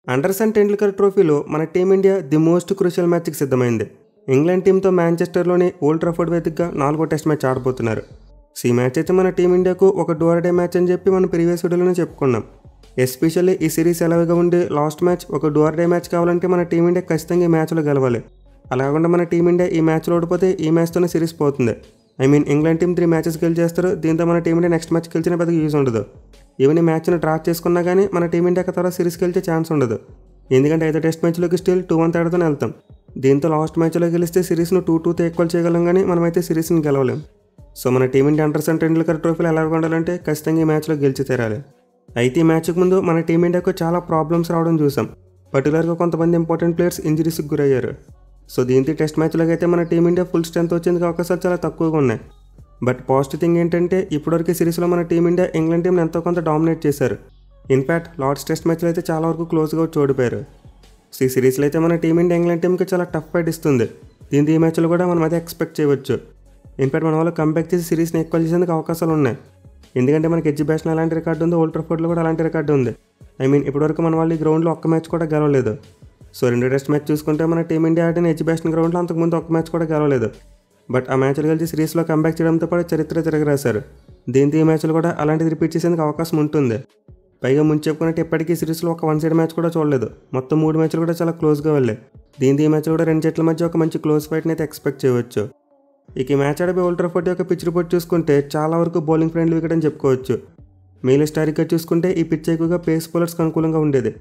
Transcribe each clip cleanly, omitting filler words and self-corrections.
Anderson Tendulkar ట్రోఫీలో మన team India the most crucial మ్యాచ్కి సిద్ధమైంది. ఇంగ్లాండ్ టీంతో మాంచెస్టర్లోని ఓల్డ్ ట్రాఫర్డ్ వేదికగా 4వ టెస్ట్ మ్యాచ్ ఆడబోతున్నారు. ఈ మ్యాచ్ అయితే మన టీమిండియాకు ఒక డూ ఆర్ డై మ్యాచ్ అని చెప్పి మనం ప్రీవియస్ వీడియోలోనే చెప్పుకున్నాం. ఎస్పెషల్లీ ఈ సిరీస్ ఎలాగా ఉండే లాస్ట్ మ్యాచ్ ఒక డూ ఆర్ డై మ్యాచ్ కావాలంటే మన టీమిండియా ఖచ్చితంగా ఈ మ్యాచ్లో గెలవాలి. అలా కాకుండా మన టీమిండియా ఈ మ్యాచ్లో ఓడిపోతే ఈ మ్యాచ్తోనే సిరీస్ పోతుంది. ఇంగ్లాండ్ టీం 3 మ్యాచెస్ గెలిచేస్తారు. దీంతో మన టీమిండియా నెక్స్ట్ మ్యాచ్ గెలిచిన పెద్దగా యూజ్ ఉండదు. ఈవెన్ ఈ మ్యాచ్ని డ్రా చేసుకున్నా కానీ మన టీమిండియాకి తర్వాత సిరీస్ గెలిచే ఛాన్స్ ఉండదు. ఎందుకంటే 5 టెస్ట్ మ్యాచ్లోకి స్టిల్ 2-1 తేడాతోనే వెళ్తాం. దీంతో లాస్ట్ మ్యాచ్లో గెలిస్తే సిరీస్ను 2-2తో ఈక్వల్ చేయగలం, కానీ మనమైతే సిరీస్ని గెలవలేం. సో మన టీమిండియా అండర్సన్ టెండూల్కర్ ట్రోఫీలు ఎలా ఉండాలంటే ఖచ్చితంగా ఈ మ్యాచ్లో గెలిచి తీరాలి. అయితే ఈ మ్యాచ్కి ముందు మన టీమిండియాకు చాలా ప్రాబ్లమ్స్ రావడం చూసాం. పర్టికులర్గా కొంతమంది ఇంపార్టెంట్ ప్లేయర్స్ ఇంజరీస్కి గురయ్యారు. సో దీంతో టెస్ట్ మ్యాచ్లోకి అయితే మన టీమిండియా ఫుల్ స్ట్రెంత్ వచ్చేందుకు అవకాశాలు చాలా తక్కువగా ఉన్నాయి. బట్ పాజిటివ్ థింగ్ ఏంటంటే ఇప్పటివరకు సిరీస్లో మన టీమిండియా ఇంగ్లాండ్ టీంని ఎంతో కొంత డామినేట్ చేశారు. ఇన్ఫ్యాక్ట్ లాస్ట్ టెస్ట్ మ్యాచ్లో అయితే చాలా వరకు క్లోజ్గా ఓడిపోయారు. సో ఈ సిరీస్లో అయితే మన టీమిండియా ఇంగ్లాండ్ టీంకి చాలా టఫ్ ఫైట్ ఇస్తుంది. దీంతో ఈ మ్యాచ్లో కూడా మనం అదే ఎక్స్పెక్ట్ చేయవచ్చు. ఇన్ఫ్యాక్ట్ మన వాళ్ళు కంబ్యాక్ చేసి సిరీస్ని ఈక్వల్ చేసేందుకు అవకాశాలు ఉన్నాయి. ఎందుకంటే మనకి ఎడ్జిబేషన్ అలాంటి రికార్డు ఉంది, ఓల్డ్ ట్రాఫర్డ్లో కూడా అలాంటి రికార్డు ఉంది. ఇప్పటివరకు మన వాళ్ళు ఈ గ్రౌండ్లో ఒక్క మ్యాచ్ కూడా గెలవలేదు. సో 2 టెస్ట్ మ్యాచ్ చూసుకుంటే మన టీమిండియా ఆడిన ఎడ్జిబేషన్ గ్రౌండ్లో అంతకుముందు ఒక్క మ్యాచ్ కూడా గెలవలేదు. బట్ ఆ మ్యాచ్లు గెలిచి సిరీస్లో కంబ్యాక్ చేయడంతో పాటు చరిత్ర తిరగరాశారు. దీంతో ఈ మ్యాచ్లు కూడా అలాంటిది రిపీట్ చేసేందుకు అవకాశం ఉంటుంది. పైగా ముందు చెప్పుకున్నట్టు ఇప్పటికీ సిరీస్లో ఒక 1 సైడ్ మ్యాచ్ కూడా చూడలేదు. మొత్తం 3 మ్యాచ్లు కూడా చాలా క్లోజ్గా వెళ్ళాయి. దీంతో ఈ మ్యాచ్లో కూడా 2 జట్ల మధ్య ఒక మంచి క్లోజ్ ఫైట్ని అయితే ఎక్స్పెక్ట్ చేయవచ్చు. ఇక ఈ మ్యాచ్ ఆడే ఓల్డ్ ట్రాఫర్డ్ యొక్క పిచ్ రిపోర్ట్ చూసుకుంటే చాలా వరకు బౌలింగ్ ఫ్రెండ్లీ వికెట్ అని చెప్పుకోవచ్చు. మెయిన్ హిస్టారిక్గా చూసుకుంటే ఈ పిచ్ ఎక్కువగా పేస్ బౌలర్స్కి అనుకూలంగా ఉండేది.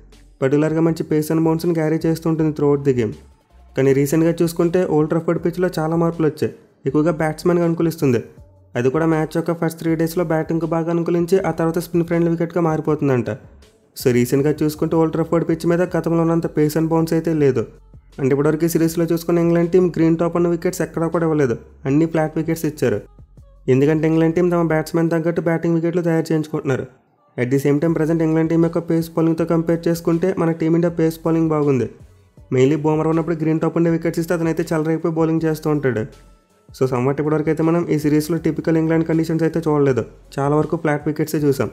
పర్టికులర్గా మంచి పేస్ అండ్ బౌన్స్ని క్యారీ చేస్తూ ఉంటుంది త్రూఅవుట్ ది గేమ్. కానీ రీసెంట్గా చూసుకుంటే ఓల్డ్ ట్రాఫర్డ్ పిచ్లో చాలా మార్పులు వచ్చాయి. ఎక్కువగా బ్యాట్స్మెన్గా అనుకూలిస్తుంది. అది కూడా మ్యాచ్ యొక్క ఫస్ట్ 3 డేస్లో బ్యాటింగ్కు బాగా అనుకూలించి ఆ తర్వాత స్పిన్ ఫ్రెండ్లీ వికెట్గా మారిపోతుందంట. సో రీసెంట్గా చూసుకుంటే ఓల్డ్ ట్రాఫర్డ్ పిచ్ మీద గతంలో ఉన్నంత పేస్ అండ్ బౌన్స్ అయితే లేదు. అంటే ఇప్పటివరకు సిరీస్లో చూసుకున్న ఇంగ్లాండ్ టీం గ్రీన్ టాప్ అన్న వికెట్స్ ఎక్కడా కూడా ఇవ్వలేదు. అన్ని ఫ్లాట్ వికెట్స్ ఇచ్చారు. ఎందుకంటే ఇంగ్లాండ్ టీం తమ బ్యాట్స్మెన్ తగ్గట్టు బ్యాటింగ్ వికెట్లు తయారు చేయించుకుంటున్నారు. At the same time present England team యొక్క పేస్ బౌలింగ్తో కంపేర్ చేసుకుంటే మన టీమిండియా పేస్ బౌలింగ్ బాగుంది. మెయిన్లీ బౌమర్ ఉన్నప్పుడు గ్రీన్ టాప్ ఉండే వికెట్స్ ఇస్తే అతనైతే చెలరేగిపోయి బౌలింగ్ చేస్తూ ఉంటాడు. సో సమ్వాట్ ఇప్పటివరకు అయితే మనం ఈ సిరీస్లో టిపికల్ ఇంగ్లాండ్ కండిషన్స్ అయితే చూడలేదు. చాలా వరకు ఫ్లాట్ వికెట్సే చూసాం.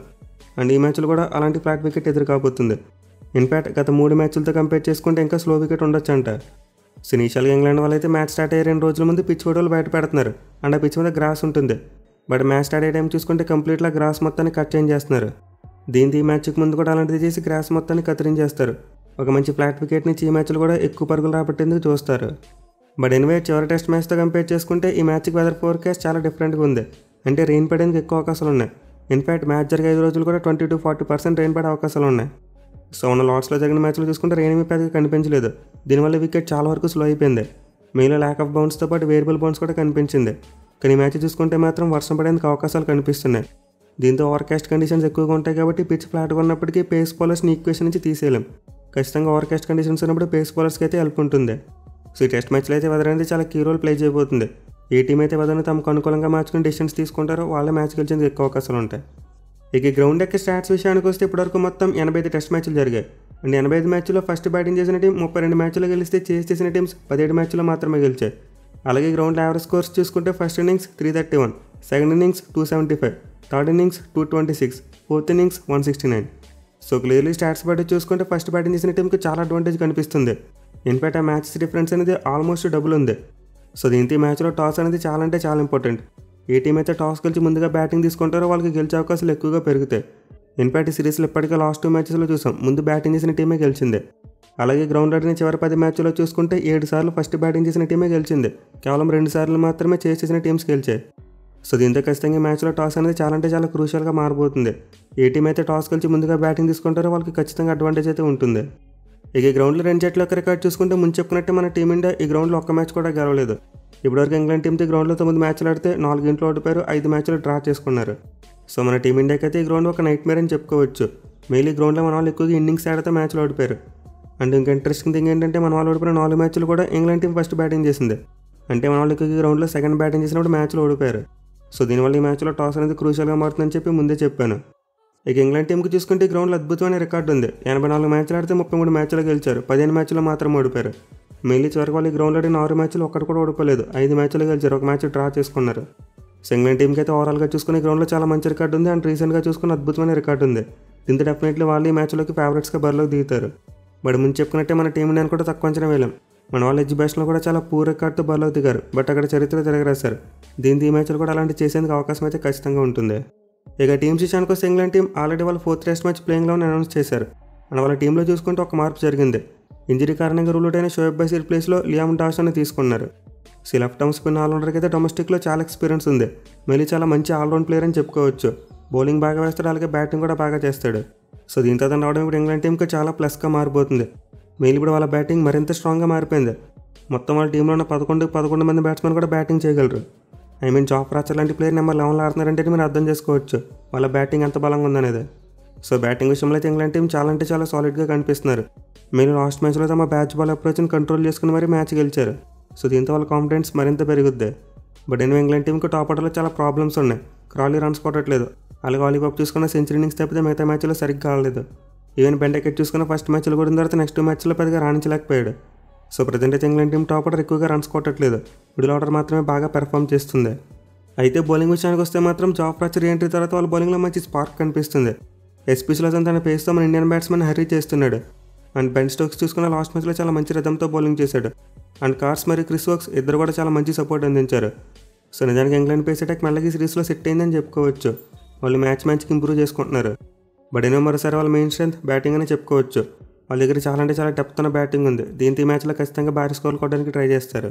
అండ్ ఈ మ్యాచ్లో కూడా అలాంటి ఫ్లాట్ వికెట్ ఎదురు కాబోతుంది. ఇన్ఫ్యాక్ట్ గత 3 మ్యాచ్లతో కంపేర్ చేసుకుంటే ఇంకా స్లో వికెట్ ఉండొచ్చు అంట. సో ఇనీషియల్గా ఇంగ్లాండ్ వాళ్ళు అయితే మ్యాచ్ స్టార్ట్ అయ్యే 2 రోజుల ముందు పిచ్ ఫోటోలు బయట పెడుతున్నారు. అండ్ ఆ పిచ్ మీద గ్రాస్ ఉంటుంది. బట్ మ్యాచ్ స్టార్ట్ అయ్యే టైం చూసుకుంటే కంప్లీట్గా గ్రాస్ మొత్తాన్ని కట్ చేంజ్ చేస్తున్నారు. దీంతో ఈ మ్యాచ్కి ముందు కూడా అలాంటిది చేసి గ్రాస్ మొత్తాన్ని కత్తిరించేస్తారు. ఒక మంచి ఫ్లాట్ వికెట్ నుంచి ఈ మ్యాచ్లు కూడా ఎక్కువ పరుగులు రాబట్టేందుకు చూస్తారు. బట్ ఎనివే చివరి టెస్ట్ మ్యాచ్తో కంపేర్ చేసుకుంటే ఈ మ్యాచ్కి వెదర్ ఫోర్కాస్ట్ చాలా డిఫరెంట్గా ఉంది. అంటే రెయిన్ పడేందుకు ఎక్కువ అవకాశాలు ఉన్నాయి. ఇన్ఫ్యాక్ట్ మ్యాచ్ జరిగే 5 రోజులు కూడా 20-40% రెయిన్ పడే అవకాశాలు ఉన్నాయి. సో ఉన్న లాట్స్లో జరిగిన మ్యాచ్లు చూసుకుంటే రెయిన్ ఏమీ పెద్దగా కనిపించలేదు. దీనివల్ల వికెట్ చాలా వరకు స్లో అయిపోయింది. మెయిన్లో ల్యాక్ ఆఫ్ బౌన్స్తో పాటు వేరియబుల్ బౌన్స్ కూడా కనిపించింది. కానీ ఈ మ్యాచ్ చూసుకుంటే మాత్రం వర్షం పడేందుకు అవకాశాలు కనిపిస్తున్నాయి. దీంతో ఓవర్కాస్ట్ కండిషన్స్ ఎక్కువగా ఉంటాయి కాబట్టి పిచ్ ఫ్లాట్గా ఉన్నప్పటికీ పేస్ బౌలర్స్ని ఈక్వేషన్ నుంచి తీసేయలేం. ఖచ్చితంగా ఓవర్కాస్ట్ కండిషన్స్ ఉన్నప్పుడు పేస్ బౌలర్స్కి అయితే హెల్ప్ ఉంటుంది. సో ఈ టెస్ట్ మ్యాచ్లో అయితే వెదర్ అనేది చాలా కీ రోల్ ప్లే చేయబోతుంది. ఏ టీం అయితే వెదర్ని తమకు అనుకూలంగా మార్చుకుని డిసిషన్స్ తీసుకుంటారో వాళ్ళే మ్యాచ్ గెలిచేందుకు ఎక్కువ అవకాశాలు ఉంటాయి. ఇక గ్రౌండ్ యొక్క స్టాట్స్ విషయానికి వస్తే ఇప్పటివరకు మొత్తం 85 టెస్ట్ మ్యాచ్లు జరిగాయి. అండ్ 85 మ్యాచ్లో ఫస్ట్ బ్యాటింగ్ చేసిన టీం 32 మ్యాచ్లో గెలిస్తే చేస్ చేసిన టీమ్స్ 17 మ్యాచ్లో మాత్రమే గెలిచాయి. అలాగే గ్రౌండ్ యావరేజ్ స్కోర్స్ చూసుకుంటే first innings 331, second innings 275, third innings 226, fourth innings 169. So clearly stats బట్టి చూసుకుంటే ఫస్ట్ బ్యాటింగ్ చేసిన టీంకి చాలా అడ్వాంటేజ్ కనిపిస్తుంది. ఇన్ఫ్యాక్ట్ ఆ మ్యాచ్ డిఫరెన్స్ అనేది ఆల్మోస్ట్ డబుల్ ఉంది. సో దీంతో ఈ మ్యాచ్లో టాస్ అనేది చాలా అంటే చాలా ఇంపార్టెంట్. ఏ టీం అయితే టాస్ గెలిచి ముందుగా బ్యాటింగ్ తీసుకుంటారో వాళ్ళకి గెలిచే అవకాశాలు ఎక్కువగా పెరుగుతాయి. ఇన్ఫ్యాక్ట్ ఈ సిరీస్లో ఇప్పటికే లాస్ట్ 2 మ్యాచెస్లో చూసాం ముందు బ్యాటింగ్ చేసిన టీమే గెలిచింది. అలాగే గ్రౌండ్ ఆడిన చివరి 10 మ్యాచ్లో చూసుకుంటే 7 సార్లు ఫస్ట్ బ్యాటింగ్ చేసిన టీమే గెలిచింది. కేవలం 2 సార్లు మాత్రమే చేస్ చేసిన టీమ్స్ గెలిచాయి. సో దీంతో ఖచ్చితంగా ఈ మ్యాచ్లో టాస్ అనేది చాలా అంటే చాలా క్రూషియల్గా మారబోతుంది. ఏ టీం అయితే టాస్ గెలిచి ముందుగా బ్యాటింగ్ తీసుకుంటారో వాళ్ళకి ఖచ్చితంగా అడ్వాంటేజ్ అయితే ఉంటుంది. ఇక ఈ గ్రౌండ్లో 2 జట్ల యొక్క రికార్డ్ చూసుకుంటే ముందు చెప్పుకున్నట్టే మన టీమిండియా ఈ గ్రౌండ్లో ఒక్క మ్యాచ్ కూడా గెలవలేదు. ఇప్పటివరకు ఇంగ్లాండ్ టీంతో గ్రౌండ్లో 9 మ్యాచ్లు ఆడితే 4 ఇంట్లో ఓడిపోయారు, 5 మ్యాచ్లు డ్రా చేసుకున్నారు. సో మన టీమిండియాకి అయితే ఈ గ్రౌండ్ ఒక నైట్ మేర్ అని చెప్పుకోవచ్చు. మెయిన్లీ గ్రౌండ్లో మన వాళ్ళు ఎక్కువగా ఇన్నింగ్స్ ఆడితే మ్యాచ్లు ఓడిపోయారు. అండ్ ఇంకా ఇంట్రెస్టింగ్ థింగ్ ఏంటంటే మన వాళ్ళు ఓడిపోయిన 4 మ్యాచ్లు కూడా ఇంగ్లాండ్ టీం ఫస్ట్ బ్యాటింగ్ చేసింది. అంటే మన వాళ్ళు ఎక్కువగా గ్రౌండ్లో సెకండ్ బ్యాటింగ్ చేసినప్పుడు మ్యాచ్లో ఓడిపోయారు. సో దీనివల్ల ఈ మ్యాచ్లో టాస్ అనేది క్రూషియల్గా మారుతుందని చెప్పి ముందే చెప్పాను. ఇక ఇంగ్లాండ్ టీంకి చూసుకుంటే ఈ గ్రౌండ్లో అద్భుతమైన రికార్డు ఉంది. 84 మ్యాచ్లు ఆడితే 33 మ్యాచ్లో గెలిచారు, 15 మ్యాచ్లో మాత్రం ఓడిపోయారు. మెయిన్లీ చివరికి వాళ్ళు ఈ గ్రౌండ్లో ఆడిన 6 మ్యాచ్లు ఒక్కటి కూడా ఓడిపోలేదు, 5 మ్యాచ్లు గెలిచారు, 1 మ్యాచ్ డ్రా చేసుకున్నారు. సో ఇంగ్లాండ్ టీంకి అయితే ఓవరాల్గా చూసుకునే గ్రౌండ్లో చాలా మంచి రికార్డు ఉంది. అండ్ రీసెంట్గా చూసుకున్న అద్భుతమైన రికార్డు ఉంది. దీంతో డెఫినెట్లీ వాళ్ళు ఈ మ్యాచ్లోకి ఫేవరెట్స్గా బరిలోకి దిగుతారు. బట్ ముందు చెప్పుకున్నట్టే మన టీమిండియాని కూడా తక్కువ అంచనా వేయలేం. మన వాళ్ళ ఎగ్జిబిషన్లో కూడా చాలా పూర్ రికార్డ్తో బరిలోకి దిగారు, బట్ అక్కడ చరిత్ర తిరగరాశారు. దీంతో ఈ మ్యాచ్లో కూడా అలాంటి చేసేందుకు అవకాశం అయితే ఖచ్చితంగా ఉంటుంది. ఇక టీమ్స్ విషయానికి వస్తే ఇంగ్లాండ్ టీం ఆల్రెడీ వాళ్ళ 4th టెస్ట్ మ్యాచ్ ప్లేయింగ్లో అనౌన్స్ చేశారు. అండ్ వాళ్ళ టీంలో చూసుకుంటే ఒక మార్పు జరిగింది. ఇంజరీ కారణంగా రూల్ అవుట్ అయిన షోయబ్ బషీర్ ప్లేస్లో లియామ్ డాషన్ని తీసుకున్నారు. లెఫ్ట్ ఆర్మ్ స్పిన్ ఆల్రౌండర్కి అయితే డొమెస్టిక్లో చాలా ఎక్స్పీరియన్స్ ఉంది. మళ్ళీ చాలా మంచి ఆల్రౌండ్ ప్లేయర్ అని చెప్పుకోవచ్చు. బౌలింగ్ బాగా వేస్తాడు, అలాగే బ్యాటింగ్ కూడా బాగా చేస్తాడు. దీంతో అతను రావడం ఇప్పుడు ఇంగ్లాండ్ టీంకి చాలా ప్లస్గా మారిపోతుంది. మెయిన్ ఇప్పుడు వాళ్ళ బ్యాటింగ్ మరింత స్ట్రాంగ్గా మారిపోయింది. మొత్తం వాళ్ళ టీంలో ఉన్న 11 మంది బ్యాట్స్మెన్ కూడా బ్యాటింగ్ చేయగలరు. జాఫ్రా ఆర్చర్ లాంటి ప్లేయర్ నెంబర్ 11 ఆడుతున్నారంటే మీరు అర్థం చేసుకోవచ్చు వాళ్ళ బ్యాటింగ్ ఎంత బలంగా ఉందనేది. బ్యాటింగ్ విషయంలో అయితే ఇంగ్లాండ్ టీం చాలా సాలిడ్గా కనిపిస్తున్నారు. మీరు లాస్ట్ మ్యాచ్లో తమ బ్యాచ్ బాల్ అప్రోచ్ని కంట్రోల్ చేసుకుని మరీ మ్యాచ్ గెలిచారు. దీంతో వాళ్ళ కాన్ఫిడెన్స్ మరింత పెరుగుద్ది. బట్ ఇంగ్లాండ్ టీంకి టాప్ ఆర్డర్లో చాలా ప్రాబ్లమ్స్ ఉన్నాయి. క్రాలీ రన్స్ కొట్టట్లేదు, అలాగే వాలీబాబ్ చూసుకున్న సెంచరీ ఇన్నింగ్స్ తప్పితే మిగతా మ్యాచ్లో సరిగ్గా ఆడలేదు. ఈవెన్ బెండకెట్ చూసుకున్న ఫస్ట్ మ్యాచ్లో కూడా తర్వాత నెక్స్ట్ మ్యాచ్లో పెద్దగా రాణించలేకపోయాడు. ప్రజెంట్ అయితే ఇంగ్లాండ్ టీం టాప్ ఆర్డర్ ఎక్కువగా రన్స్ కొట్టట్లేదు, మిడిల్ ఆర్డర్ మాత్రమే బాగా పెర్ఫామ్ చేస్తుంది. అయితే బౌలింగ్ విషయానికి వస్తే మాత్రం జాఫ్రా ఆర్చర్ ఎంట్రీ తర్వాత వాళ్ళ బౌలింగ్లో మంచి స్పార్క్ కనిపిస్తుంది. ఎస్పీసీలో తన పేస్తో మన ఇండియన్ బ్యాట్స్మెన్ హరీ చేస్తున్నాడు. అండ్ బెన్ స్టోక్స్ చూసుకున్న లాస్ట్ మ్యాచ్లో చాలా మంచి రిథంతో బౌలింగ్ చేశాడు. అండ్ కార్స్ మరియు క్రిస్ వోక్స్ ఇద్దరు కూడా చాలా మంచి సపోర్ట్ అందించారు. నిజానికి ఇంగ్లాండ్ పేస్ అటాక్ మళ్ళీ సిరీస్లో సెట్ అయిందని చెప్పుకోవచ్చు. వాళ్ళు మ్యాచ్కి ఇంప్రూవ్ చేసుకుంటున్నారు. బట్ మరోసారి వాళ్ళ మెయిన్ స్ట్రెంత్ బ్యాటింగ్ అని చెప్పుకోవచ్చు. వాళ్ళ దగ్గర చాలా డెప్త్ ఉన్న బ్యాటింగ్ ఉంది. దీంతో ఈ మ్యాచ్లో ఖచ్చితంగా భారీ స్కోర్ కొట్టడానికి ట్రై చేస్తారు.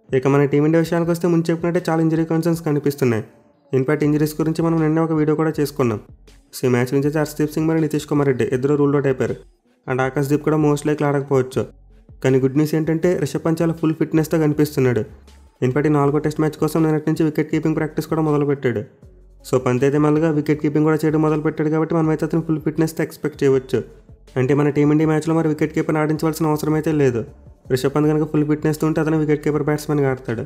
ఇక మన టీమిండియా విషయానికి వస్తే ముందు చెప్పినట్టే చాలా ఇంజరీ కన్సర్న్స్ కనిపిస్తున్నాయి. ఇన్ఫాక్ట్ ఇంజరీస్ గురించి మనం నిన్న ఒక వీడియో కూడా చేసుకున్నాం. ఈ మ్యాచ్ నుంచి హర్షదీప్ సింగ్ మరియు నితీష్ కుమార్ రెడ్డి ఇద్దరు రూల్ అవుట్ అయిపోయారు. అండ్ ఆకాశ్దీప్ కూడా మోస్ట్ లైక్ ఆడకపోవచ్చు. కానీ గుడ్ న్యూస్ ఏంటంటే రిషబ్ పంత్ చాలా ఫుల్ ఫిట్నెస్తో కనిపిస్తున్నాడు. ఇన్ఫాక్ట్ 4వ టెస్ట్ మ్యాచ్ కోసం నిన్నటి నుంచి వికెట్ కీపింగ్ ప్రాక్టీస్ కూడా మొదలుపెట్టాడు. పంత్ అయితే మళ్ళీ వికెట్ కీపింగ్ కూడా చేయడం మొదలుపెట్టాడు కాబట్టి మనమైతే అతను ఫుల్ ఫిట్నెస్తో ఎక్స్పెక్ట్ చేయవచ్చు. అంటే మన టీమిండియా మ్యాచ్లో మరి వికెట్ కీపర్ని ఆడించవలసిన అవసరం అయితే లేదు. రిషబ్ పంత్ కనుక ఫుల్ ఫిట్నెస్తో ఉంటే అతను వికెట్ కీపర్ బ్యాట్స్మెన్గా ఆడతాడు.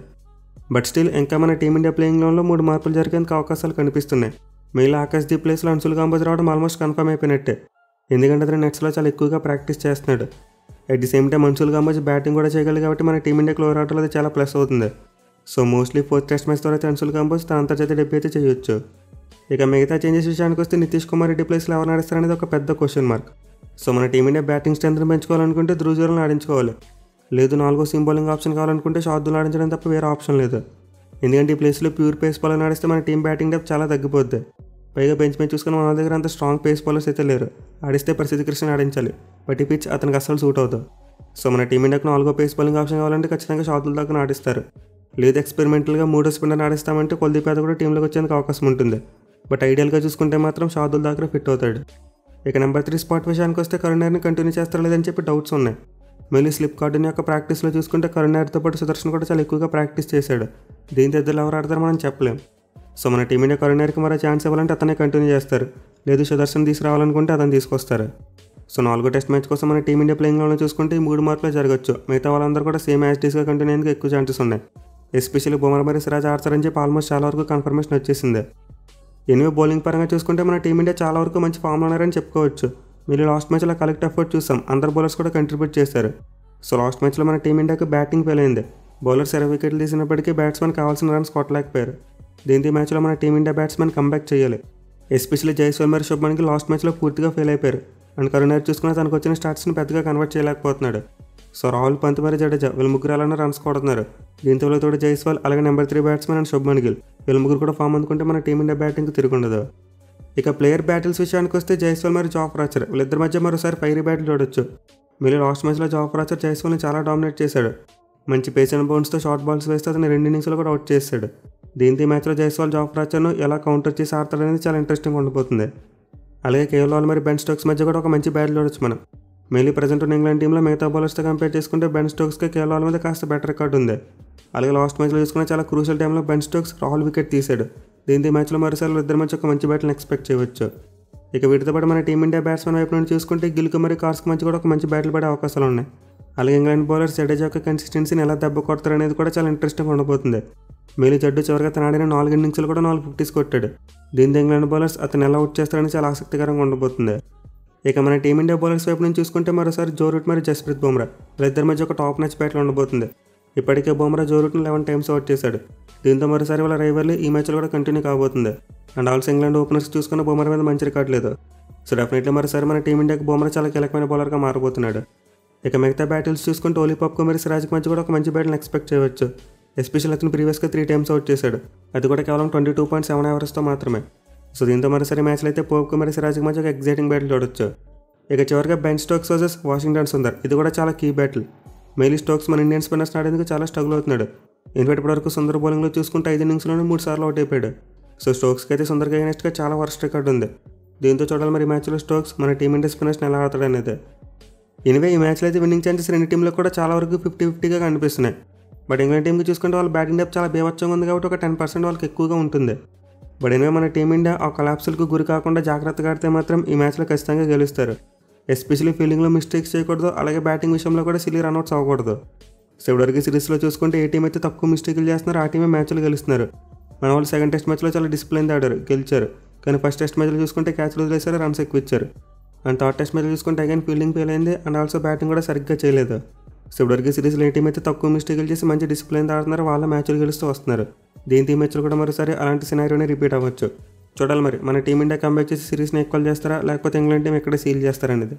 బట్ స్టిల్ ఇంకా మన టీమిండియా ప్లేయింగ్ లోన్లో 3 మార్పులు జరిగేందుకు అవకాశాలు కనిపిస్తున్నాయి. మెయిల్ ఆకాశ్దీప్ ప్లేస్లో అన్సుల్ కాంబోజ్ రావడం ఆల్మోస్ట్ కన్ఫర్మ్ అయిపోయినట్టే. ఎందుకంటే అతను నెట్స్లో చాలా ఎక్కువగా ప్రాక్టీస్ చేస్తున్నాడు. At the same time Anshul Kamboj batting కూడా చేయగలరు కాబట్టి మన టీమిండియా క్లోర్ ఆటలో అది చాలా ప్లస్ అవుతుంది. మోస్ట్లీ 4th టెస్ట్ మ్యాచ్ తర్వాత అన్సుల్ కాంబోజ్ తన అంతర్జాతీయ డెబ్యూ అయితే చేయొచ్చు. ఇక మిగతా చేంజెస్ విషయానికి వస్తే నితీష్ కుమార్ రెడ్డి ప్లేస్లో ఎవరు నడుస్తారనేది ఒక పెద్ద క్వశ్చన్ మార్క్. మన టీమిండియా బ్యాటింగ్ స్ట్రెంత్ని పెంచుకోవాలనుకుంటే ధ్రువ్ జురేల్ని ఆడించుకోవాలి. లేదు 4వ సీమ్ బౌలింగ్ ఆప్షన్ కావాలనుకుంటే షార్దుల్ ఆడించడం తప్ప వేరే ఆప్షన్ లేదు. ఎందుకంటే ఈ ప్లేస్లో ప్యూర్ పేస్ బౌలర్ ఆడిస్తే మన టీం బ్యాటింగ్ డెప్త్ చాలా తగ్గిపోద్ది. పైగా బెంచ్ మీద చూసుకుని మన దగ్గర అంత స్ట్రాంగ్ పేస్ బౌలర్స్ అయితే లేరు. ఆడిస్తే ప్రసిద్ధి కృష్ణ ఆడించాలి, బట్ ఈ పిచ్ అతనికి అస్సలు సూట్ అవుతుంది. మన టీమిండియాకు 4వ పేస్ బౌలింగ్ ఆప్షన్ కావాలంటే ఖచ్చితంగా షార్దుల్ దాకా ఆడిస్తారు. లేదు ఎక్స్పెరిమెంటల్గా 3వ స్పిన్నర్ ఆడిస్తామంటే కుల్దీప్ యాదవ్ కూడా టీంలోకి వచ్చేందుకు అవకాశం ఉంటుంది. బట్ ఐడియల్గా చూసుకుంటే మాత్రం షార్దుల్ దాకా ఫిట్ అవుతాడు. ఇక నెంబర్ 3 స్పాట్ విషయానికి వస్తే కరుణ్ నాయర్ని కంటిన్యూ చేస్తారా లేదని చెప్పి డౌట్స్ ఉన్నాయి. మళ్ళీ స్లిప్ కార్డుని యొక్క ప్రాక్టీస్లో చూసుకుంటే కరుణ్ నాయర్తో పాటు సుదర్శన్ కూడా చాలా ఎక్కువగా ప్రాక్టీస్ చేశాడు. దీంతో ఇద్దరు ఎవరు ఆడతారో మనం చెప్పలేం. మన టీమిండియా కరుణ్ నాయర్కి మరో ఛాన్స్ ఇవ్వాలంటే అతనే కంటిన్యూ చేస్తారు. లేదు సుదర్శన్ తీసుకురావాలనుకుంటే అతను తీసుకొస్తారు. 4వ టెస్ట్ మ్యాచ్ కోసం మన టీమిండియా ప్లేయింగ్లో చూసుకుంటే ఈ 3 మార్పులు జరగచ్చు. మిగతా వాళ్ళందరూ కూడా సేమ్ యాజ్ డీస్గా కంటిన్యూ అయ్యేందుకు ఎక్కువ ఛాన్సెస్ ఉన్నాయి. ఎస్పెషల్లీ బుమ్రా మరియు సిరాజ్ ఆడతారని చెప్పి ఆల్మోస్ట్ చాలా వరకు కన్ఫర్మేషన్ వచ్చేసింది. ఎనివే బౌలింగ్ పరంగా చూసుకుంటే మన టీమిండియా చాలా వరకు మంచి ఫామ్లో ఉన్నారని చెప్పుకోవచ్చు. మీరు లాస్ట్ మ్యాచ్లో కలెక్ట్ ఎఫర్ట్ చూసాం, అందరు బౌలర్స్ కూడా కంట్రిబ్యూట్ చేశారు. లాస్ట్ మ్యాచ్లో మన టీమిండియాకి బ్యాటింగ్ ఫెయిల్ అయింది. బౌలర్స్ 20 వికెట్లు తీసినప్పటికీ బ్యాట్స్మెన్ కావాల్సిన రన్స్ కొట్టలేకపోయారు. దీంతో ఈ మ్యాచ్లో మన టీమిండియా బ్యాట్స్మెన్ కంబ్యాక్ చేయాలి. ఎస్పెషల్లీ జైస్వాల్ మరియు శుభ్మన్కి లాస్ట్ మ్యాచ్లో పూర్తిగా ఫెయిల్ అయిపోయారు. అండ్ కరుణ్ నాయర్ చూసుకున్న తనకు వచ్చిన స్టార్ట్స్ని పెద్దగా కన్వర్ట్ చేయలేకపోతున్నాడు. రాహుల్ పంత్ మరియు జడేజా వీళ్ళు ముగ్గురు అలానే రన్స్ కొడుతున్నారు. దీంతో తోడు జైస్వాల్ అలాగే number 3 batsmen and Shubman Gill వీళ్ళు ముగ్గురు కూడా ఫామ్ అందుకుంటే మన టీమిండియా బ్యాటింగ్కి తిరుగుండదు. ఇక ప్లేయర్ బ్యాటిల్స్ విషయానికి వస్తే జైస్వాల్ మరియు జాఫ్రా ఆర్చర్ వీళ్ళిద్దరి మధ్య మరోసారి ఫైరీ బ్యాటిల్ చూడొచ్చు. మీరు లాస్ట్ మ్యాచ్లో జాఫ్రా ఆర్చర్ జైస్వాల్ని చాలా డామినేట్ చేశాడు. మంచి పేస్ అండ్ బౌన్స్తో షార్ట్ బాల్స్ వేస్తే అతను 2 ఇన్నింగ్స్లో కూడా అవుట్ చేశాడు. దీంతో ఈ మ్యాచ్లో జైస్వాల్ జాఫ్రా ఆర్చర్ను ఎలా కౌంటర్ చేసి ఆడతాడనేది చాలా ఇంట్రెస్టింగ్ ఉండిపోతుంది. అలాగే కేఎల్ రాహుల్ మరియు బెన్ స్టోక్స్ మధ్య కూడా ఒక మంచి బ్యాటిల్ చూడొచ్చు మనం. మెయిన్లీ ప్రజెంట్ ఉన్న ఇంగ్లాండ్ టీంలో మిగతా బౌలర్స్తో కంపేర్ చేసుకుంటే బెన్ స్టోక్స్కి కేఎల్ రాహుల్ మీద కాస్త బెటర్ రికార్డు ఉంది. అలాగే లాస్ట్ మ్యాచ్లో చూసుకున్న చాలా క్రూషియల్ టైంలో బెన్ స్టోక్స్ రాహుల్ వికెట్ తీశాడు. దీంతో ఈ మ్యాచ్లో మరోసారి ఇద్దరి మధ్య ఒక మంచి బ్యాటిల్ని ఎక్స్పెక్ట్ చేయవచ్చు. ఇక వీటితో పాటు మన టీమిండియా బ్యాట్స్మెన్ వైపు నుండి చూసుకుంటే గిల్కు మరియు కార్స్కి మధ్య కూడా ఒక మంచి బ్యాటిల్ పడే అవకాశాలు ఉన్నాయి. అలాగే ఇంగ్లాండ్ బౌలర్స్ జడేజా యొక్క కన్సిస్టెన్సీని ఎలా దెబ్బ కొడతారు అనేది కూడా చాలా ఇంట్రెస్టింగ్ ఉండబోతుంది. మేలు జడ్డు చివరిగా తన ఆడిన 4 ఇన్నింగ్స్లో కూడా 4 50s కొట్టాడు. దీంతో ఇంగ్లాండ్ బౌలర్స్ అతను ఎలా అవుట్ చేస్తారని చాలా ఆసక్తికరంగా ఉండబోతుంది. ఇక మన టీమిండియా బౌలర్స్ వైపు నుంచి చూసుకుంటే మరోసారి జో రూట్ మరియు జస్ప్రీత్ బుమ్రా వీళ్ళిద్దరి మధ్య ఒక టాప్ మ్యాచ్ బ్యాటిల్ ఉండబోతుంది. ఇప్పటికే బుమ్రా జో రూట్ని 11 times అవుట్ చేశాడు. దీంతో మరోసారి వాళ్ళ రైవర్లీ ఈ మ్యాచ్లో కూడా కంటిన్యూ కాబోతుంది. అండ్ ఆల్సో ఇంగ్లాండ్ ఓపెనర్స్ చూసుకున్న బుమ్రా మీద మంచి రికార్డు లేదు. డెఫినెట్లీ మరోసారి మన టీమిండియాకి బుమ్రా చాలా కీలకమైన బౌలర్గా మారబోతున్నాడు. ఇక మిగతా బ్యాటిల్స్ చూసుకుంటే ఓలీ పాప్కో మరియు సిరాజ్కి మధ్య కూడా ఒక మంచి బ్యాటిల్ని ఎక్స్పెక్ట్ చేయవచ్చు. ఎస్పెషల్ అతను ప్రీవియస్గా 3 times అవుట్ చేశాడు, అది కూడా కేవలం 22.7 average మాత్రమే. సో దీంతో మరోసారి మ్యాచ్లో అయితే పోప్కో మరియు సిరాజ్కి మధ్య ఒక ఎగ్జైటింగ్ బ్యాటిల్ చూడొచ్చు. ఇక చివరిగా Ben Stokes versus Washington Sundar, ఇది కూడా చాలా కీ బ్యాటిల్. మెయిలీ స్టోక్స్ మన ఇండియన్ స్పిన్నర్స్ ఆడేందుకు చాలా స్ట్రగుల్ అవుతున్నాడు. ఇన్ఫాక్ట్ ఇప్పటివరకు సుందర్ బౌలింగ్లో చూసుకుంటే 5 innings-లోనే 3 సార్లు అవుట్ అయిపోయాడు. సో స్టోక్స్కి అయితే సుందర్కి అగైనెస్ట్గా చాలా వర్స్ట్ రికార్డు ఉంది. దీంతో చూడాలి మరి మ్యాచ్లో స్టోక్స్ మన టీమిండియా స్పిన్నర్స్ని ఎలా ఆడతాడు అనేది. ఎనివే ఈ మ్యాచ్లో అయితే విన్నింగ్ ఛాన్సెస్ రెండు టీంలో కూడా చాలా వరకు 50-50గా కనిపిస్తున్నాయి. బట్ ఇంగ్లాండ్ టీంకి చూసుకుంటే వాళ్ళ బ్యాటింగ్ డెప్త్ చాలా బీభత్సంగా ఉంది కాబట్టి ఒక 10% వాళ్ళకి ఎక్కువగా ఉంటుంది. బట్ ఎనివే మన టీమిండియా ఆ కొలాప్స్లకు గురి కాకుండా జాగ్రత్తగా ఆడితే మాత్రం ఈ మ్యాచ్లో ఖచ్చితంగా గెలుస్తారు. ఎస్పెషల్లీ ఫీల్డింగ్లో మిస్టేక్స్ చేయకూడదు, అలాగే బ్యాటింగ్ విషయంలో కూడా సిల్లీ రన్అట్స్ అవ్వకూడదు. సో ఇప్పటివరకు సిరీస్లో చూసుకుంటే ఏ టీం అయితే తక్కువ మిస్టేక్లు చేస్తున్నారో ఆ టీమే మ్యాచ్లు గెలుస్తున్నారు. మన వాళ్ళు సెకండ్ టెస్ట్ మ్యాచ్లో చాలా డిసిప్లిన్ ఆడారు, గెలిచారు. కానీ ఫస్ట్ టెస్ట్ మ్యాచ్లో చూసుకుంటే క్యాచ్లు వదిలేసారు, రన్స్ ఎక్కువ ఇచ్చారు. అండ్ థర్డ్ టెస్ట్ మ్యాచ్లో చూసుకుంటే అగైన్ ఫీల్డింగ్ ఫెయిల్ అయింది అండ్ ఆల్సో బ్యాటింగ్ కూడా సరిగ్గా చేయలేదు. సో ఇప్పటివరకు సిరీస్లో ఏ టీం అయితే తక్కువ మిస్టేక్లు చేసి మంచి డిసిప్లిన్ ఆడుతున్నారో వాళ్ళ మ్యాచ్లు గెలుస్తూ వస్తున్నారు. దీంతో ఈ మ్యాచ్లు కూడా మరోసారి అలాంటి సినారియోనే రిపీట్ అవ్వచ్చు. చూడాలి మరి మన టీమిండియా కంబ్యాక్ చేసి సిరీస్ని ఈక్వల్ చేస్తారా లేకపోతే ఇంగ్లాండ్ టీం ఎక్కడ సీల్ చేస్తారనేది.